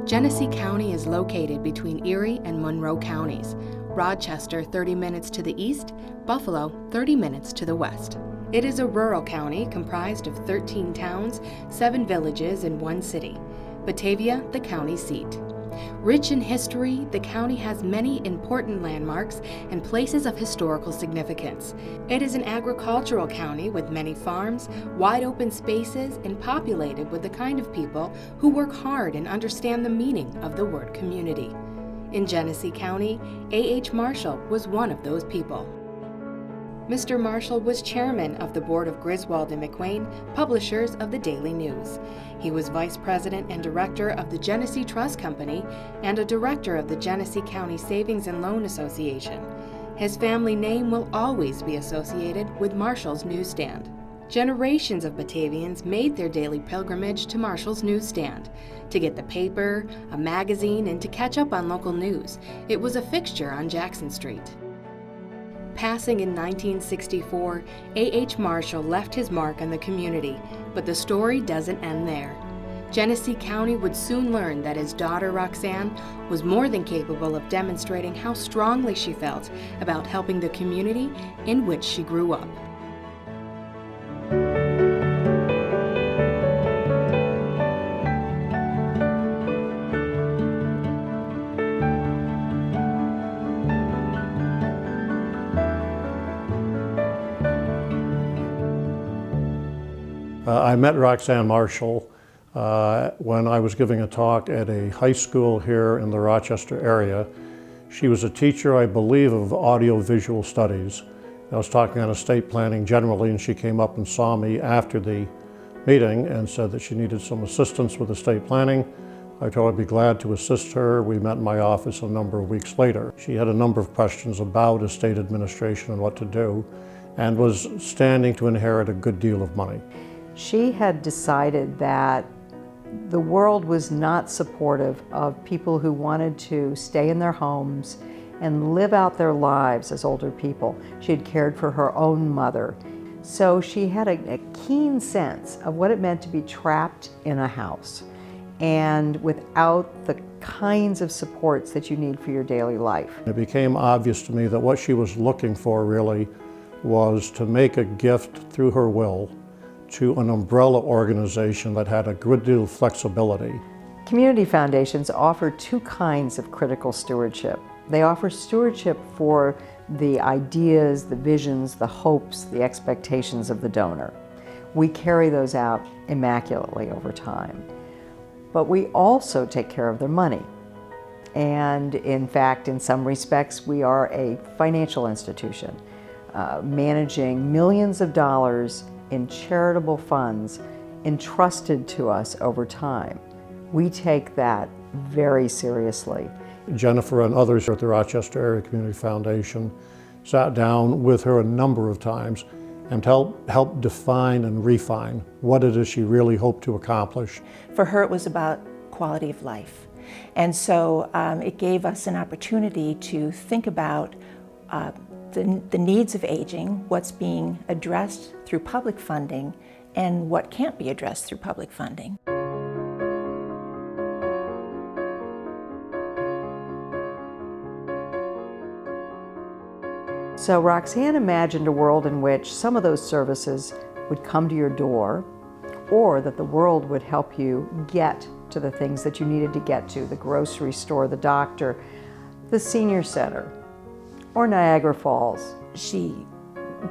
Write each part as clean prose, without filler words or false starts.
Genesee County is located between Erie and Monroe counties. Rochester 30 minutes to the east, Buffalo 30 minutes to the west. It is a rural county comprised of 13 towns, 7 villages, and 1 city. Batavia, the county seat. Rich in history, the county has many important landmarks and places of historical significance. It is an agricultural county with many farms, wide open spaces, and populated with the kind of people who work hard and understand the meaning of the word community. In Genesee County, A.H. Marshall was one of those people. Mr. Marshall was chairman of the board of Griswold & McQuain, publishers of the Daily News. He was vice president and director of the Genesee Trust Company and a director of the Genesee County Savings and Loan Association. His family name will always be associated with Marshall's newsstand. Generations of Batavians made their daily pilgrimage to Marshall's newsstand to get the paper, a magazine, and to catch up on local news. It was a fixture on Jackson Street. Passing in 1964, A.H. Marshall left his mark on the community, but the story doesn't end there. Genesee County would soon learn that his daughter Roxanne was more than capable of demonstrating how strongly she felt about helping the community in which she grew up. I met Roxanne Marshall when I was giving a talk at a high school here in the Rochester area. She was a teacher, I believe, of audiovisual studies. I was talking on estate planning generally, and she came up and saw me after the meeting and said that she needed some assistance with estate planning. I told her I'd be glad to assist her. We met in my office a number of weeks later. She had a number of questions about estate administration and what to do, and was standing to inherit a good deal of money. She had decided that the world was not supportive of people who wanted to stay in their homes and live out their lives as older people. She had cared for her own mother. So she had a keen sense of what it meant to be trapped in a house and without the kinds of supports that you need for your daily life. It became obvious to me that what she was looking for really was to make a gift through her will to an umbrella organization that had a good deal of flexibility. Community foundations offer 2 kinds of critical stewardship. They offer stewardship for the ideas, the visions, the hopes, the expectations of the donor. We carry those out immaculately over time. But we also take care of their money. And in fact, in some respects, we are a financial institution, managing millions of dollars in charitable funds entrusted to us over time. We take that very seriously. Jennifer and others at the Rochester Area Community Foundation sat down with her a number of times and help define and refine what it is she really hoped to accomplish. For her, it was about quality of life. And so it gave us an opportunity to think about the needs of aging, what's being addressed through public funding, and what can't be addressed through public funding. So Roxanne imagined a world in which some of those services would come to your door, or that the world would help you get to the things that you needed to get to, the grocery store, the doctor, the senior center, or Niagara Falls. She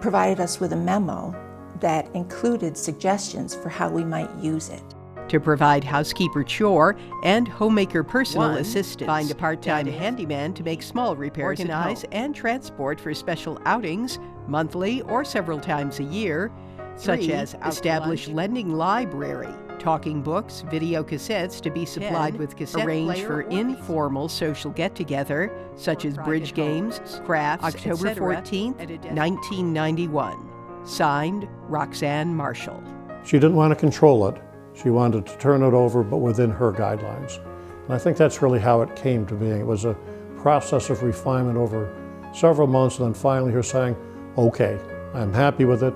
provided us with a memo that included suggestions for how we might use it. To provide housekeeper chore and homemaker personal 1. assistance. Find a part-time handyman to make small repairs, organize and transport for special outings, monthly or several times a year, such as establish lending library, talking books, video cassettes to be supplied with cassette arrange for informal social get-together, such as bridge games, crafts, October 14th, 1991. Signed, Roxanne Marshall. She didn't want to control it. She wanted to turn it over, but within her guidelines. And I think that's really how it came to being. It was a process of refinement over several months, and then finally her saying, okay, I'm happy with it.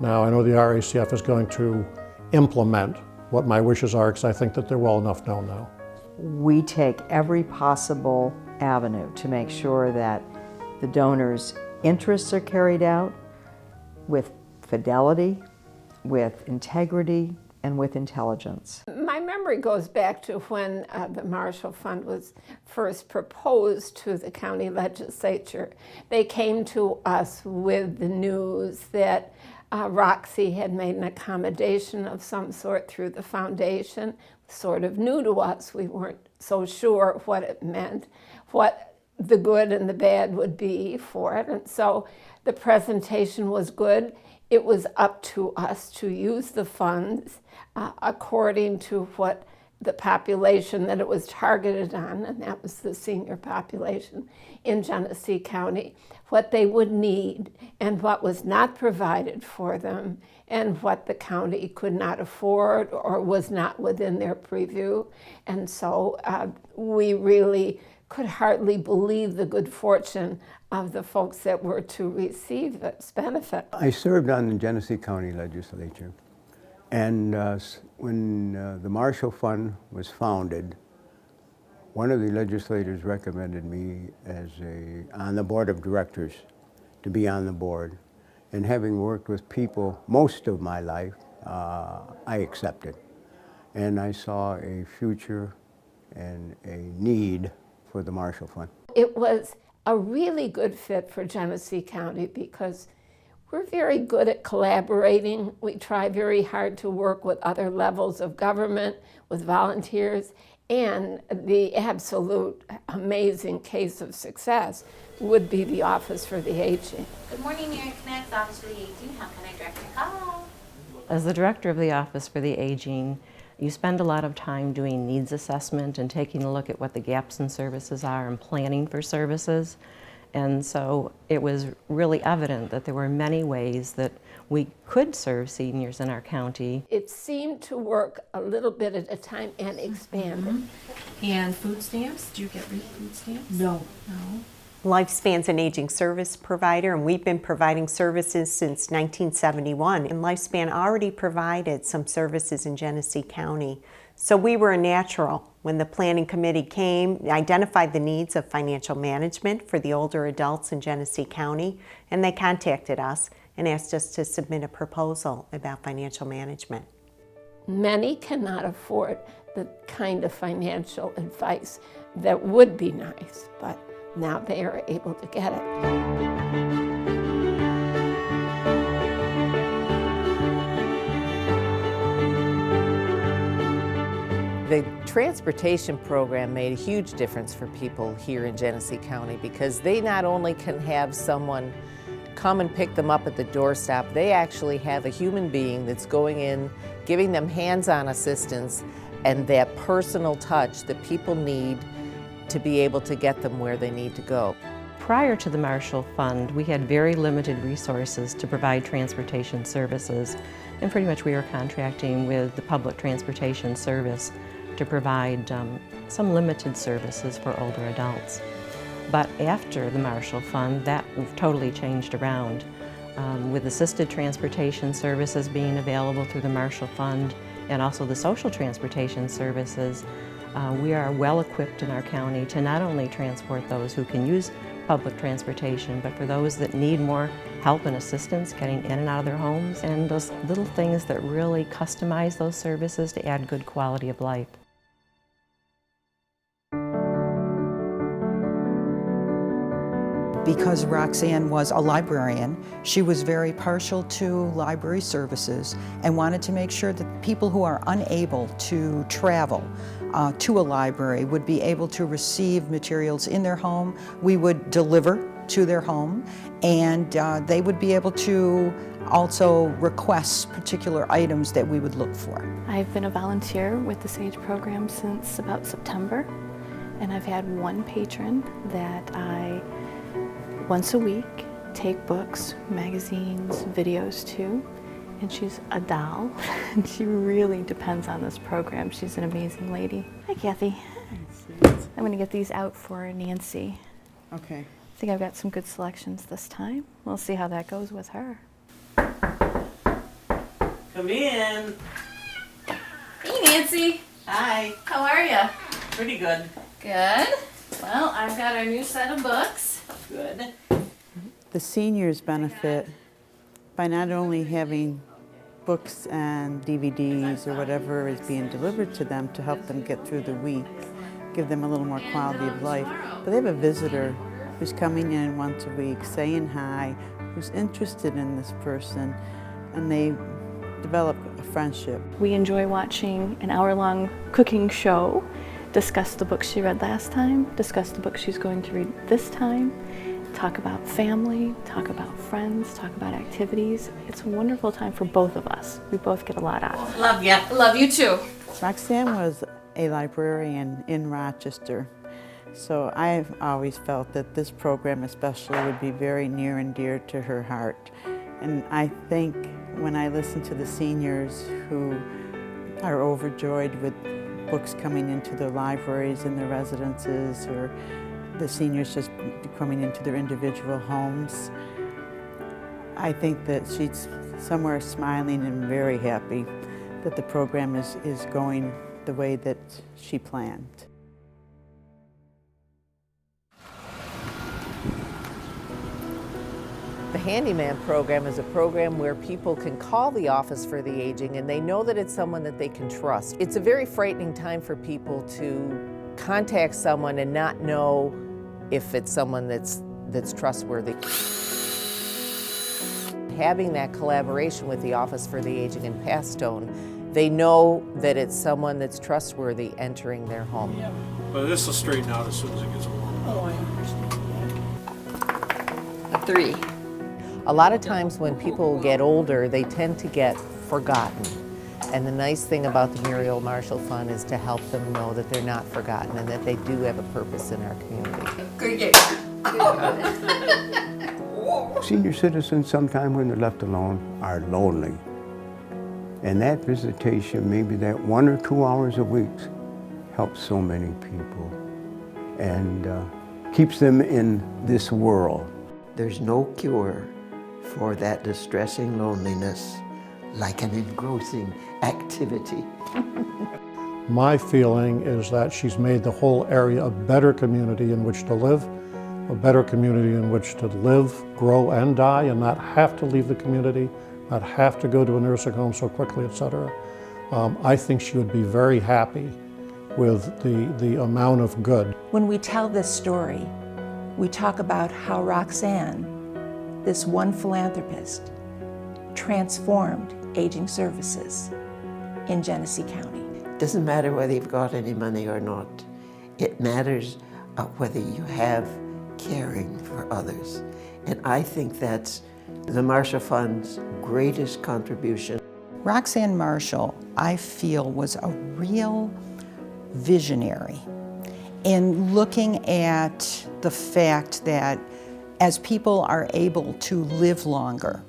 Now I know the RACF is going to implement what my wishes are, because I think that they're well enough known now. we take every possible avenue to make sure that the donor's interests are carried out with fidelity, with integrity, and with intelligence. My memory goes back to when the Marshall Fund was first proposed to the county legislature. They came to us with the news that Roxy had made an accommodation of some sort through the foundation. Sort of new to us. We weren't so sure what it meant, what the good and the bad would be for it. And so the presentation was good. It was up to us to use the funds according to what the population that it was targeted on, and that was the senior population in Genesee County, what they would need and what was not provided for them, and what the county could not afford or was not within their purview. And so we really could hardly believe the good fortune of the folks that were to receive this benefit. I served on the Genesee County legislature, and when the Marshall Fund was founded, one of the legislators recommended me on the board of directors, to be on the board. And having worked with people most of my life, I accepted. And I saw a future and a need for the Marshall Fund. It was a really good fit for Genesee County because we're very good at collaborating. We try very hard to work with other levels of government, with volunteers, and the absolute amazing case of success would be the Office for the Aging. Good morning, Muriel Connects, Office for the Aging. How can I direct your call? As the director of the Office for the Aging, you spend a lot of time doing needs assessment and taking a look at what the gaps in services are and planning for services. And so it was really evident that there were many ways that we could serve seniors in our county. It seemed to work a little bit at a time and expanded. And food stamps? Do you get food stamps? No. No. Lifespan's an aging service provider, and we've been providing services since 1971. And Lifespan already provided some services in Genesee County. So we were a natural. When the planning committee came, identified the needs of financial management for the older adults in Genesee County, and they contacted us and asked us to submit a proposal about financial management. Many cannot afford the kind of financial advice that would be nice, but now they are able to get it. The transportation program made a huge difference for people here in Genesee County because they not only can have someone come and pick them up at the doorstep, they actually have a human being that's going in, giving them hands-on assistance and that personal touch that people need to be able to get them where they need to go. Prior to the Marshall Fund, we had very limited resources to provide transportation services, and pretty much we were contracting with the Public Transportation Service to provide some limited services for older adults. But after the Marshall Fund, that totally changed around. With assisted transportation services being available through the Marshall Fund and also the social transportation services, we are well equipped in our county to not only transport those who can use public transportation, but for those that need more help and assistance getting in and out of their homes, and those little things that really customize those services to add good quality of life. Because Roxanne was a librarian, she was very partial to library services and wanted to make sure that people who are unable to travel to a library would be able to receive materials in their home. We would deliver to their home, and they would be able to also request particular items that we would look for. I've been a volunteer with the SAGE program since about September, and I've had one patron that I once a week take books, magazines, videos to, and she's a doll, and she really depends on this program. She's an amazing lady. Hi, Kathy. I'm going to get these out for Nancy. Okay. I think I've got some good selections this time. We'll see how that goes with her. Come in. Hey, Nancy. Hi. How are you? Pretty good. Good. Well, I've got our new set of books. Good. The seniors benefit by not only having books and DVDs or whatever is being delivered to them to help them get through the week, give them a little more quality of life, but they have a visitor who's coming in once a week, saying hi, who's interested in this person, and they develop a friendship. We enjoy watching an hour-long cooking show, discuss the books she read last time, discuss the books she's going to read this time, talk about family, talk about friends, talk about activities. It's a wonderful time for both of us. We both get a lot out of it. Love ya. Love you too. Roxanne was a librarian in Rochester, so I've always felt that this program especially would be very near and dear to her heart. And I think when I listen to the seniors who are overjoyed with books coming into their libraries and their residences, or the seniors just coming into their individual homes, I think that she's somewhere smiling and very happy that the program is going the way that she planned. The Handyman program is a program where people can call the Office for the Aging and they know that it's someone that they can trust. It's a very frightening time for people to contact someone and not know if it's someone that's trustworthy. Having that collaboration with the Office for the Aging in Pastone, they know that it's someone that's trustworthy entering their home. Yeah. But this will straighten out as soon as it gets warm. Oh, I understand. A 3. A lot of times when people get older, they tend to get forgotten. And the nice thing about the Muriel Marshall Fund is to help them know that they're not forgotten and that they do have a purpose in our community. Good game. Senior citizens, sometimes when they're left alone, are lonely. And that visitation, maybe that 1 or 2 hours a week, helps so many people and keeps them in this world. There's no cure for that distressing loneliness like an engrossing activity. My feeling is that she's made the whole area a better community in which to live, a better community in which to live, grow, and die, and not have to leave the community, not have to go to a nursing home so quickly, etc. I think she would be very happy with the amount of good. When we tell this story, we talk about how Roxanne, this one philanthropist, transformed aging services in Genesee County. Doesn't matter whether you've got any money or not. It matters whether you have caring for others. And I think that's the Marshall Fund's greatest contribution. Roxanne Marshall, I feel, was a real visionary in looking at the fact that as people are able to live longer,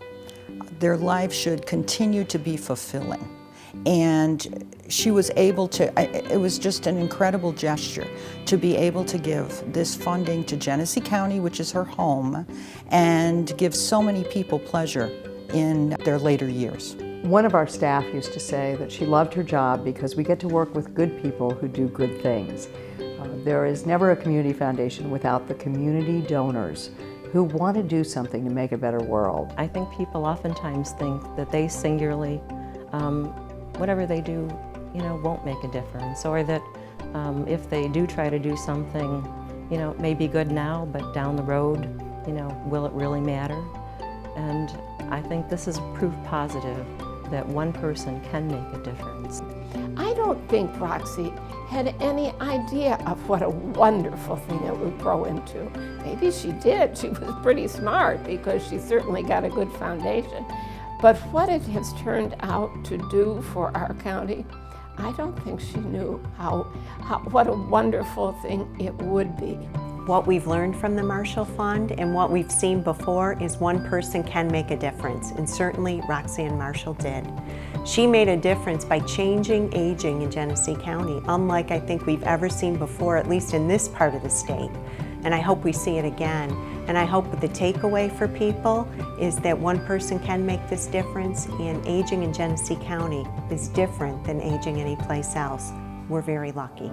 their lives should continue to be fulfilling. And she was able to, it was just an incredible gesture to be able to give this funding to Genesee County, which is her home, and give so many people pleasure in their later years. One of our staff used to say that she loved her job because we get to work with good people who do good things. There is never a community foundation without the community donors who want to do something to make a better world. I think people oftentimes think that they singularly, whatever they do, won't make a difference, or that if they do try to do something, it may be good now, but down the road, will it really matter? And I think this is proof positive that one person can make a difference. I don't think Roxy had any idea of what a wonderful thing it would grow into. Maybe she did. She was pretty smart because she certainly got a good foundation. But what it has turned out to do for our county, I don't think she knew what a wonderful thing it would be. What we've learned from the Marshall Fund and what we've seen before is one person can make a difference, and certainly Roxanne Marshall did. She made a difference by changing aging in Genesee County, unlike I think we've ever seen before, at least in this part of the state. And I hope we see it again. And I hope the takeaway for people is that one person can make this difference, and aging in Genesee County is different than aging anyplace else. We're very lucky.